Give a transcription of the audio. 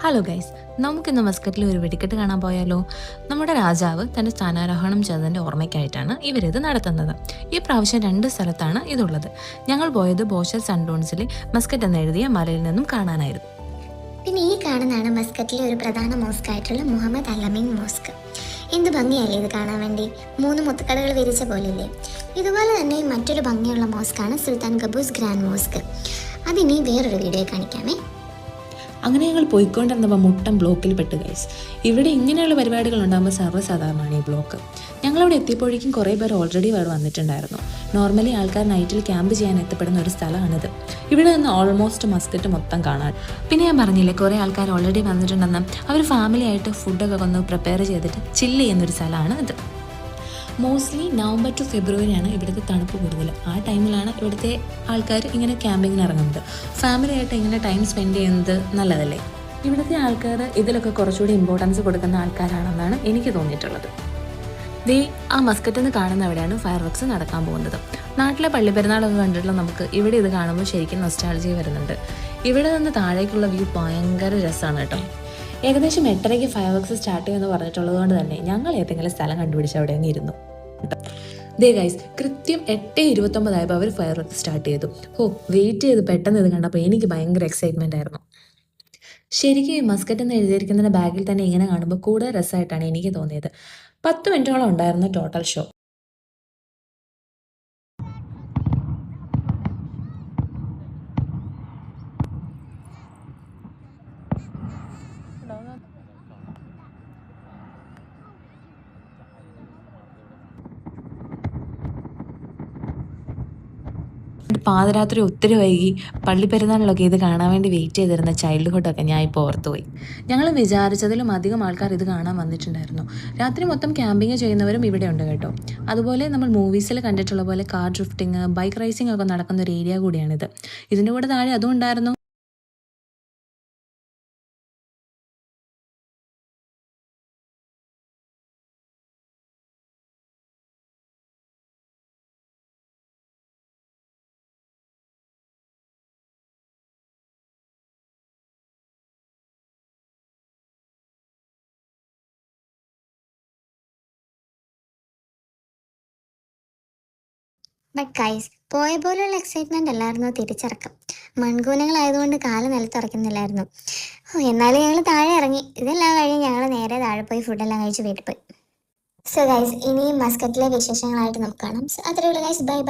Hello guys, നമുക്കിന്ന് മസ്കറ്റിൽ ഒരു വെടിക്കെട്ട് കാണാൻ പോയാലോ? നമ്മുടെ രാജാവ് തൻ്റെ സ്ഥാനാരോഹണം ചെയ്തതിൻ്റെ ഓർമ്മയ്ക്കായിട്ടാണ് ഇവരിത് നടത്തുന്നത്. ഈ പ്രാവശ്യം 2 സ്ഥലത്താണ് ഇതുള്ളത്. ഞങ്ങൾ പോയത് ബോഷൽ സൺഡോൺസിലെ മസ്കറ്റ് എന്നെഴുതിയ മലയിൽ നിന്നും കാണാനായിരുന്നു. പിന്നെ ഈ കാണുന്നതാണ് മസ്കറ്റിലെ ഒരു പ്രധാന മോസ്ക് ആയിട്ടുള്ള മുഹമ്മദ് അലമീൻ മോസ്ക്. എന്ത് ഭംഗിയല്ലേ ഇത് കാണാൻ വേണ്ടി, 3 മുത്തുക്കടകൾ വിരിച്ച പോലില്ലേ. ഇതുപോലെ തന്നെ മറ്റൊരു ഭംഗിയുള്ള മോസ്കാണ് സുൽത്താൻ ഖബൂസ് ഗ്രാൻഡ് മോസ്ക്. അതിനി വേറൊരു വീഡിയോ കാണിക്കാമേ. അങ്ങനെ ഞങ്ങൾ പോയിക്കൊണ്ടിരുന്നപ്പോൾ മുട്ടം ബ്ലോക്കിൽ പെട്ട് ഗൈസ്. ഇവിടെ ഇങ്ങനെയുള്ള പരിപാടികൾ ഉണ്ടാകുമ്പോൾ സർവ്വസാധാരണമാണ് ഈ ബ്ലോക്ക്. ഞങ്ങളവിടെ എത്തിയപ്പോഴേക്കും കുറേ പേർ ഓൾറെഡി ഇവിടെ വന്നിട്ടുണ്ടായിരുന്നു. നോർമലി ആൾക്കാർ നൈറ്റിൽ ക്യാമ്പ് ചെയ്യാൻ എത്തപ്പെടുന്ന ഒരു സ്ഥലമാണിത്. ഇവിടെ നിന്ന് ഓൾമോസ്റ്റ് മസ്കറ്റ് മൊത്തം കാണാൻ. പിന്നെ ഞാൻ പറഞ്ഞില്ലേ, കുറേ ആൾക്കാർ ഓൾറെഡി വന്നിട്ടുണ്ടെന്ന്. അവർ ഫാമിലി ആയിട്ട് ഫുഡൊക്കെ വന്ന് പ്രിപ്പയർ ചെയ്തിട്ട് ചില്ല് ചെയ്യുന്നൊരു സ്ഥലമാണ് ഇത്. മോസ്റ്റ്ലി നവംബർ ടു ഫെബ്രുവരിയാണ് ഇവിടുത്തെ തണുപ്പ് കൂടുതൽ. ആ ടൈമിലാണ് ഇവിടുത്തെ ആൾക്കാർ ഇങ്ങനെ ക്യാമ്പിങ്ങിന് ഇറങ്ങുന്നത്. ഫാമിലി ആയിട്ട് ഇങ്ങനെ ടൈം സ്പെൻഡ് ചെയ്യുന്നത് നല്ലതല്ലേ. ഇവിടുത്തെ ആൾക്കാർ ഇതിലൊക്കെ കുറച്ചുകൂടി ഇമ്പോർട്ടൻസ് കൊടുക്കുന്ന ആൾക്കാരാണെന്നാണ് എനിക്ക് തോന്നിയിട്ടുള്ളത്. ആ മസ്കറ്റിൽ നിന്ന് കാണുന്നവിടെയാണ് ഫയർ വർക്ക്സ് നടക്കാൻ പോകുന്നത്. നാട്ടിലെ പള്ളിപ്പെരുന്നാളൊക്കെ കണ്ടിട്ടുള്ള നമുക്ക് ഇവിടെ ഇത് കാണുമ്പോൾ ശരിക്കും നൊസ്റ്റാൾജിയ വരുന്നുണ്ട്. ഇവിടെ നിന്ന് താഴേക്കുള്ള വ്യൂ ഭയങ്കര രസമാണ് കേട്ടോ. ഏകദേശം 8:30 ഫയർ വർക്ക്സ് സ്റ്റാർട്ട് ചെയ്യുമെന്ന് പറഞ്ഞിട്ടുള്ളത് കൊണ്ട് തന്നെ ഞങ്ങൾ ഏതെങ്കിലും സ്ഥലം കണ്ടുപിടിച്ച് അവിടെ അങ്ങ് ഇരുന്നു. ഗൈസ്, കൃത്യം 8:29 ആയപ്പോൾ അവർ ഫയർ വർക്ക് സ്റ്റാർട്ട് ചെയ്തു. വെയിറ്റ് ചെയ്ത് പെട്ടെന്ന് ഇത് കണ്ടപ്പോൾ എനിക്ക് ഭയങ്കര എക്സൈറ്റ്മെൻ്റ് ആയിരുന്നു. ശരിക്കും മസ്കറ്റ് എന്ന് എഴുതിയിരിക്കുന്ന ബാഗിൽ തന്നെ ഇങ്ങനെ കാണുമ്പോൾ കൂടുതൽ രസമായിട്ടാണ് എനിക്ക് തോന്നിയത്. 10 മിനിറ്റോളം ഉണ്ടായിരുന്നു ടോട്ടൽ ഷോ. പാതിരാത്രി ഒത്തിരി വൈകി പള്ളിപ്പെരുന്നാളിലൊക്കെ ഇത് കാണാൻ വേണ്ടി വെയിറ്റ് ചെയ്തിരുന്ന ചൈൽഡ്ഹുഡൊക്കെ ഞാൻ ഇപ്പോൾ ഓർത്തുപോയി. ഞങ്ങൾ വിചാരിച്ചതിലും അധികം ആൾക്കാർ ഇത് കാണാൻ വന്നിട്ടുണ്ടായിരുന്നു. രാത്രി മൊത്തം ക്യാമ്പിങ് ചെയ്യുന്നവരും ഇവിടെ ഉണ്ട് കേട്ടോ. അതുപോലെ നമ്മൾ മൂവീസിൽ കണ്ടിട്ടുള്ള പോലെ കാർ ഡ്രിഫ്റ്റിങ്, ബൈക്ക് റേസിംഗ് ഒക്കെ നടക്കുന്ന ഒരു ഏരിയ കൂടിയാണിത്. ഇതിൻ്റെ കൂടെ താഴെ അതും ഉണ്ടായിരുന്നു. ബട്ട് ഗൈസ്, പോയ പോലുള്ള എക്സൈറ്റ്മെന്റ് അല്ലായിരുന്നു തിരിച്ചിറക്കം. മൺകൂനങ്ങളായതുകൊണ്ട് കാല് നിലത്തുറക്കുന്നില്ലായിരുന്നു. എന്നാലും ഞങ്ങൾ താഴെ ഇറങ്ങി. ഇതെല്ലാം കഴിഞ്ഞ് ഞങ്ങൾ നേരെ താഴെ പോയി ഫുഡെല്ലാം കഴിച്ച് വീട്ടിൽ പോയി. സോ ഗൈസ്, ഇനി മസ്കറ്റിലെ വിശേഷങ്ങളായിട്ട് നമുക്ക് കാണാം. അത്രയുള്ള ഗൈസ്, ബൈ ബൈ.